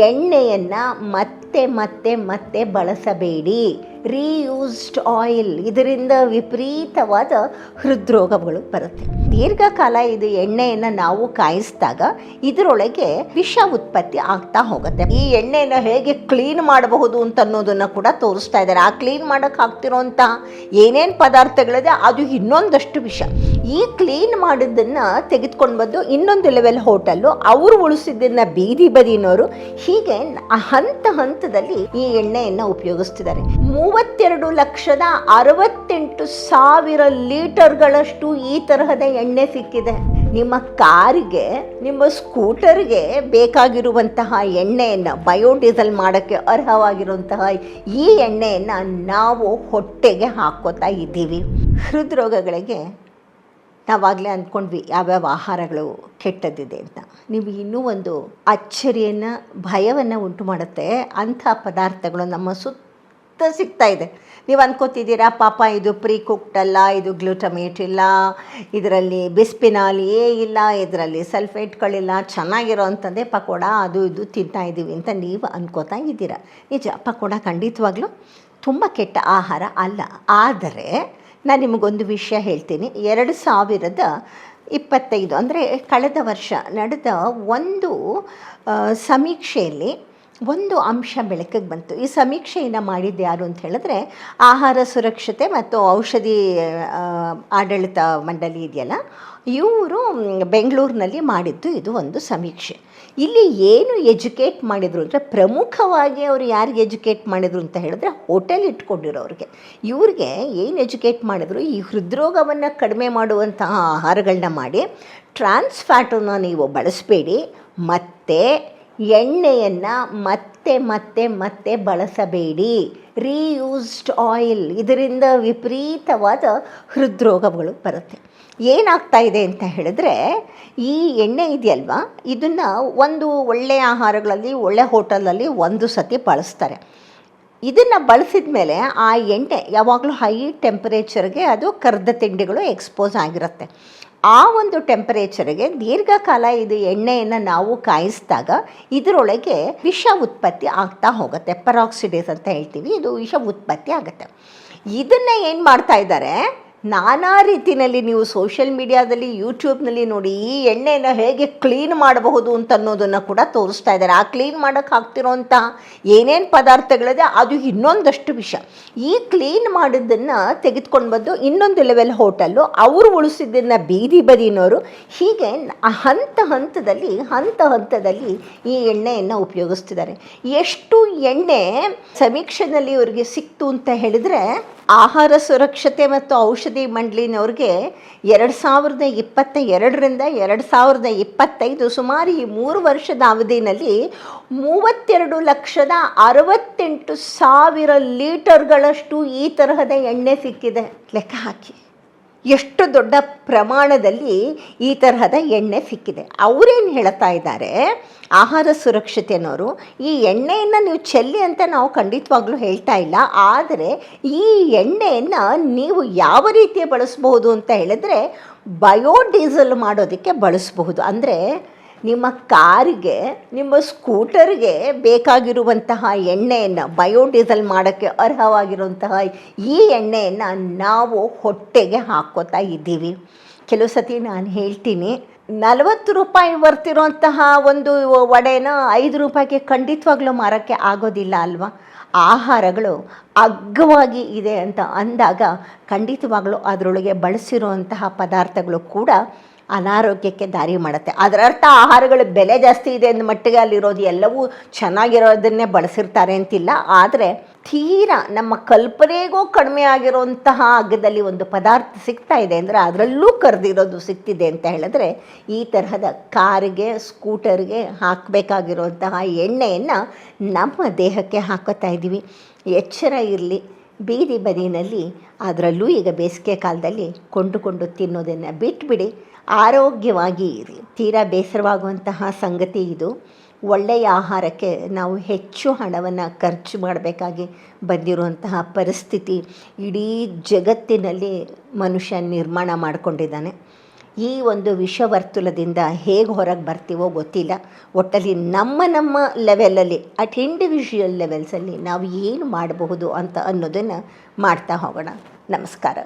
ಎಣ್ಣೆಯನ್ನು ಮತ್ತೆ ಮತ್ತೆ ಮತ್ತೆ ಬಳಸಬೇಡಿ. ರೀಯೂಸ್ಡ್ ಆಯಿಲ್, ಇದರಿಂದ ವಿಪರೀತವಾದ ಹೃದ್ರೋಗಗಳು ಬರುತ್ತೆ. ದೀರ್ಘಕಾಲ ಇದು ಎಣ್ಣೆಯನ್ನು ನಾವು ಕಾಯಿಸಿದಾಗ ಇದರೊಳಗೆ ವಿಷ ಉತ್ಪತ್ತಿ ಆಗ್ತಾ ಹೋಗುತ್ತೆ. ಈ ಎಣ್ಣೆಯನ್ನು ಹೇಗೆ ಕ್ಲೀನ್ ಮಾಡಬಹುದು ಅಂತ ಅನ್ನೋದನ್ನು ಕೂಡ ತೋರಿಸ್ತಾ ಇದ್ದಾರೆ. ಆ ಕ್ಲೀನ್ ಮಾಡೋಕ್ಕೆ ಹಾಕ್ತಿರೋಂಥ ಏನೇನು ಪದಾರ್ಥಗಳಿದೆ ಅದು ಇನ್ನೊಂದಷ್ಟು ವಿಷ. ಈ ಕ್ಲೀನ್ ಮಾಡಿದ್ದನ್ನು ತೆಗೆದುಕೊಂಡು ಬಂದು ಇನ್ನೊಂದು ಲೆವೆಲ್ ಹೋಟೆಲ್ಲು, ಅವರು ಉಳಿಸಿದ್ದನ್ನು ಬೀದಿ ಬದಿನವರು, ಹೀಗೆ ಹಂತ ಹಂತದಲ್ಲಿ ಈ ಎಣ್ಣೆಯನ್ನು ಉಪಯೋಗಿಸ್ತಿದ್ದಾರೆ. 32,68,000 ಲೀಟರ್ಗಳಷ್ಟು ಈ ತರಹದ ಎಣ್ಣೆ ಸಿಕ್ಕಿದೆ. ನಿಮ್ಮ ಕಾರಿಗೆ, ನಿಮ್ಮ ಸ್ಕೂಟರ್ಗೆ ಬೇಕಾಗಿರುವಂತಹ ಎಣ್ಣೆಯನ್ನು, ಬಯೋಡೀಸೆಲ್ ಮಾಡೋಕ್ಕೆ ಅರ್ಹವಾಗಿರುವಂತಹ ಈ ಎಣ್ಣೆಯನ್ನು ನಾವು ಹೊಟ್ಟೆಗೆ ಹಾಕೋತಾ ಇದ್ದೀವಿ. ಹೃದ್ರೋಗಗಳಿಗೆ ನಾವಾಗಲೇ ಅಂದ್ಕೊಂಡ್ವಿ ಯಾವ್ಯಾವ ಆಹಾರಗಳು ಕೆಟ್ಟದ್ದಿದೆ ಅಂತ. ನೀವು ಇನ್ನೂ ಒಂದು ಅಚ್ಚರಿಯನ್ನು, ಭಯವನ್ನು ಉಂಟು ಮಾಡುತ್ತೆ ಅಂಥ ಪದಾರ್ಥಗಳು ನಮ್ಮ ಸುತ್ತ ಸಿಗ್ತಾ ಇದೆ. ನೀವು ಅಂದ್ಕೋತಿದ್ದೀರಾ ಪಾಪ ಇದು ಪ್ರೀ ಕುಕ್ಡ್ ಅಲ್ಲ, ಇದು ಗ್ಲೂಟಮೇಟ್ ಇಲ್ಲ, ಇದರಲ್ಲಿ ಬಿಸ್ಪಿನಾಲ್ ಇಲ್ಲ, ಇದರಲ್ಲಿ ಸಲ್ಫೇಟ್ಗಳಿಲ್ಲ, ಚೆನ್ನಾಗಿರೋ ಅಂಥದ್ದೇ ಪಕೋಡ ಅದು ಇದು ತಿಂತಾ ಇದ್ದೀವಿ ಅಂತ ನೀವು ಅಂದ್ಕೋತಾ ಇದ್ದೀರಾ. ನಿಜ, ಪಕೋಡ ಖಂಡಿತವಾಗ್ಲೂ ತುಂಬ ಕೆಟ್ಟ ಆಹಾರ ಅಲ್ಲ. ಆದರೆ ನಾನು ನಿಮಗೊಂದು ವಿಷಯ ಹೇಳ್ತೀನಿ. 2025 ಅಂದರೆ ಕಳೆದ ವರ್ಷ ನಡೆದ ಒಂದು ಸಮೀಕ್ಷೆಯಲ್ಲಿ ಒಂದು ಅಂಶ ಬೆಳಕಿಗೆ ಬಂತು. ಈ ಸಮೀಕ್ಷೆಯನ್ನು ಮಾಡಿದ್ದು ಯಾರು ಅಂತ ಹೇಳಿದ್ರೆ ಆಹಾರ ಸುರಕ್ಷತೆ ಮತ್ತು ಔಷಧಿ ಆಡಳಿತ ಮಂಡಳಿ ಇದೆಯಲ್ಲ, ಇವರು ಬೆಂಗಳೂರಿನಲ್ಲಿ ಮಾಡಿದ್ದು ಇದು ಒಂದು ಸಮೀಕ್ಷೆ. ಇಲ್ಲಿ ಏನು ಎಜುಕೇಟ್ ಮಾಡಿದರು ಅಂದರೆ, ಪ್ರಮುಖವಾಗಿ ಅವರು ಯಾರಿಗೆ ಎಜುಕೇಟ್ ಮಾಡಿದರು ಅಂತ ಹೇಳಿದ್ರೆ ಹೋಟೆಲ್ ಇಟ್ಕೊಂಡಿರೋರಿಗೆ. ಇವ್ರಿಗೆ ಏನು ಎಜುಕೇಟ್ ಮಾಡಿದ್ರು, ಈ ಹೃದ್ರೋಗವನ್ನು ಕಡಿಮೆ ಮಾಡುವಂತಹ ಆಹಾರಗಳನ್ನ ಮಾಡಿ, ಟ್ರಾನ್ಸ್ ಫ್ಯಾಟನ್ನು ನೀವು ಬಳಸಬೇಡಿ, ಮತ್ತು ಎಣ್ಣೆಯನ್ನು ಮತ್ತೆ ಮತ್ತೆ ಮತ್ತೆ ಬಳಸಬೇಡಿ. ರೀಯೂಸ್ಡ್ ಆಯಿಲ್, ಇದರಿಂದ ವಿಪರೀತವಾದ ಹೃದ್ರೋಗಗಳು ಬರುತ್ತೆ. ಏನಾಗ್ತಾ ಇದೆ ಅಂತ ಹೇಳಿದ್ರೆ, ಈ ಎಣ್ಣೆ ಇದೆಯಲ್ವಾ, ಇದನ್ನು ಒಂದು ಒಳ್ಳೆಯ ಆಹಾರಗಳಲ್ಲಿ, ಒಳ್ಳೆ ಹೋಟೆಲಲ್ಲಿ ಒಂದು ಸತಿ ಬಳಸ್ತಾರೆ. ಇದನ್ನು ಬಳಸಿದ ಮೇಲೆ ಆ ಎಣ್ಣೆ ಯಾವಾಗಲೂ ಹೈ ಟೆಂಪರೇಚರ್ಗೆ ಅದು ಕರ್ದ ತಿಂಡಿಗಳು ಎಕ್ಸ್ಪೋಸ್ ಆಗಿರುತ್ತೆ. ಆ ಒಂದು ಟೆಂಪರೇಚರ್ಗೆ ದೀರ್ಘಕಾಲ ಇದು ಎಣ್ಣೆಯನ್ನು ನಾವು ಕಾಯಿಸಿದಾಗ ಇದರೊಳಗೆ ವಿಷ ಉತ್ಪತ್ತಿ ಆಗ್ತಾ ಹೋಗುತ್ತೆ. ಪೆರಾಕ್ಸಿಡೇಸ್ ಅಂತ ಹೇಳ್ತೀವಿ, ಇದು ವಿಷ ಉತ್ಪತ್ತಿ ಆಗುತ್ತೆ. ಇದನ್ನು ಏನು ಮಾಡ್ತಾ ಇದ್ದಾರೆ, ನಾನಾ ರೀತಿಯಲ್ಲಿ ನೀವು ಸೋಷಿಯಲ್ ಮೀಡಿಯಾದಲ್ಲಿ, ಯೂಟ್ಯೂಬ್ನಲ್ಲಿ ನೋಡಿ ಈ ಎಣ್ಣೆಯನ್ನು ಹೇಗೆ ಕ್ಲೀನ್ ಮಾಡಬಹುದು ಅಂತ ಅನ್ನೋದನ್ನು ಕೂಡ ತೋರಿಸ್ತಾ ಇದ್ದಾರೆ. ಆ ಕ್ಲೀನ್ ಮಾಡೋಕ್ಕೆ ಹಾಕ್ತಿರೋಂಥ ಏನೇನು ಪದಾರ್ಥಗಳಿದೆ ಅದು ಇನ್ನೊಂದಷ್ಟು ವಿಷ. ಈ ಕ್ಲೀನ್ ಮಾಡಿದ್ದನ್ನು ತೆಗೆದುಕೊಂಡು ಬಂದು ಇನ್ನೊಂದು ಲೆವೆಲ್ ಹೋಟೆಲ್ಲು, ಅವರು ಉಳಿಸಿದ್ದನ್ನು ಬೀದಿ ಬದಿನವರು, ಹೀಗೆ ಹಂತ ಹಂತದಲ್ಲಿ ಈ ಎಣ್ಣೆಯನ್ನು ಉಪಯೋಗಿಸ್ತಿದ್ದಾರೆ. ಎಷ್ಟು ಎಣ್ಣೆ ಸಮೀಕ್ಷೆಯಲ್ಲಿ ಇವರಿಗೆ ಸಿಕ್ತು ಅಂತ ಹೇಳಿದರೆ, ಆಹಾರ ಸುರಕ್ಷತೆ ಮತ್ತು ಔಷಧಿ ಮಂಡಳಿನವ್ರಿಗೆ 2022ರಿಂದ 2025 ಸುಮಾರು ಈ 3 ವರ್ಷದ ಅವಧಿಯಲ್ಲಿ 32,68,000 ಲೀಟರ್ಗಳಷ್ಟು ಈ ತರಹದ ಎಣ್ಣೆ ಸಿಕ್ಕಿದೆ. ಲೆಕ್ಕ ಹಾಕಿ ಎಷ್ಟು ದೊಡ್ಡ ಪ್ರಮಾಣದಲ್ಲಿ ಈ ತರಹದ ಎಣ್ಣೆ ಸಿಕ್ಕಿದೆ. ಅವರೇನು ಹೇಳ್ತಾ ಇದ್ದಾರೆ, ಆಹಾರ ಸುರಕ್ಷತೆಯವರು, ಈ ಎಣ್ಣೆಯನ್ನು ನೀವು ಚೆಲ್ಲಿ ಅಂತ ನಾವು ಖಂಡಿತವಾಗ್ಲೂ ಹೇಳ್ತಾ ಇಲ್ಲ. ಆದರೆ ಈ ಎಣ್ಣೆಯನ್ನು ನೀವು ಯಾವ ರೀತಿಯ ಬಳಸಬಹುದು ಅಂತ ಹೇಳಿದ್ರೆ, ಬಯೋಡೀಸೆಲ್ ಮಾಡೋದಕ್ಕೆ ಬಳಸಬಹುದು. ಅಂದರೆ ನಿಮ್ಮ ಕಾರಿಗೆ, ನಿಮ್ಮ ಸ್ಕೂಟರ್ಗೆ ಬೇಕಾಗಿರುವಂತಹ ಎಣ್ಣೆಯನ್ನು, ಬಯೋಡೀಸೆಲ್ ಮಾಡೋಕ್ಕೆ ಅರ್ಹವಾಗಿರುವಂತಹ ಈ ಎಣ್ಣೆಯನ್ನು ನಾವು ಹೊಟ್ಟೆಗೆ ಹಾಕೋತಾ ಇದ್ದೀವಿ. ಕೆಲವು ಸತಿ ನಾನು ಹೇಳ್ತೀನಿ, 40 ರೂಪಾಯಿ ಬರ್ತಿರೋಂತಹ ಒಂದು ವಡೆನ 5 ರೂಪಾಯಿಗೆ ಖಂಡಿತವಾಗ್ಲೂ ಮಾರೋಕ್ಕೆ ಆಗೋದಿಲ್ಲ ಅಲ್ವಾ. ಆಹಾರಗಳು ಅಗ್ಗವಾಗಿ ಇದೆ ಅಂತ ಅಂದಾಗ ಖಂಡಿತವಾಗ್ಲೂ ಅದರೊಳಗೆ ಬಳಸಿರುವಂತಹ ಪದಾರ್ಥಗಳು ಕೂಡ ಅನಾರೋಗ್ಯಕ್ಕೆ ದಾರಿ ಮಾಡುತ್ತೆ. ಅದರ ಅರ್ಥ ಆಹಾರಗಳ ಬೆಲೆ ಜಾಸ್ತಿ ಇದೆ ಅಂದ ಮಟ್ಟಿಗೆ ಅಲ್ಲಿರೋದು ಎಲ್ಲವೂ ಚೆನ್ನಾಗಿರೋದನ್ನೇ ಬಳಸಿರ್ತಾರೆ ಅಂತಿಲ್ಲ. ಆದರೆ ತೀರಾ ನಮ್ಮ ಕಲ್ಪನೆಗೂ ಕಡಿಮೆ ಆಗಿರುವಂತಹ ಅಗ್ಗದಲ್ಲಿ ಒಂದು ಪದಾರ್ಥ ಸಿಗ್ತಾ ಇದೆ ಅಂದರೆ, ಅದರಲ್ಲೂ ಕರೆದಿರೋದು ಸಿಗ್ತಿದೆ ಅಂತ ಹೇಳಿದ್ರೆ, ಈ ತರಹದ ಕಾರಿಗೆ, ಸ್ಕೂಟರ್ಗೆ ಹಾಕಬೇಕಾಗಿರುವಂತಹ ಎಣ್ಣೆಯನ್ನು ನಮ್ಮ ದೇಹಕ್ಕೆ ಹಾಕೋತಾ ಇದ್ದೀವಿ. ಎಚ್ಚರ ಇರಲಿ. ಬೀದಿ ಬದಿನಲ್ಲಿ, ಅದರಲ್ಲೂ ಈಗ ಬೇಸಿಗೆ ಕಾಲದಲ್ಲಿ ಕೊಂಡುಕೊಂಡು ತಿನ್ನೋದನ್ನು ಬಿಟ್ಬಿಡಿ, ಆರೋಗ್ಯವಾಗಿ ಇರಿ. ತೀರಾ ಬೇಸರವಾಗುವಂತಹ ಸಂಗತಿ ಇದು. ಒಳ್ಳೆಯ ಆಹಾರಕ್ಕೆ ನಾವು ಹೆಚ್ಚು ಹಣವನ್ನು ಖರ್ಚು ಮಾಡಬೇಕಾಗಿ ಬಂದಿರುವಂತಹ ಪರಿಸ್ಥಿತಿ ಇಡೀ ಜಗತ್ತಿನಲ್ಲಿ ಮನುಷ್ಯ ನಿರ್ಮಾಣ ಮಾಡಿಕೊಂಡಿದ್ದಾನೆ. ಈ ಒಂದು ವಿಷವರ್ತುಲದಿಂದ ಹೇಗೆ ಹೊರಗೆ ಬರ್ತೀವೋ ಗೊತ್ತಿಲ್ಲ. ಒಟ್ಟಲ್ಲಿ ನಮ್ಮ ಲೆವೆಲಲ್ಲಿ ಅಟ್ ಇಂಡಿವಿಜುವಲ್ ಲೆವೆಲ್ಸಲ್ಲಿ ನಾವು ಏನು ಮಾಡಬಹುದು ಅಂತ ಅನ್ನೋದನ್ನು ಮಾಡ್ತಾ ಹೋಗೋಣ. ನಮಸ್ಕಾರ.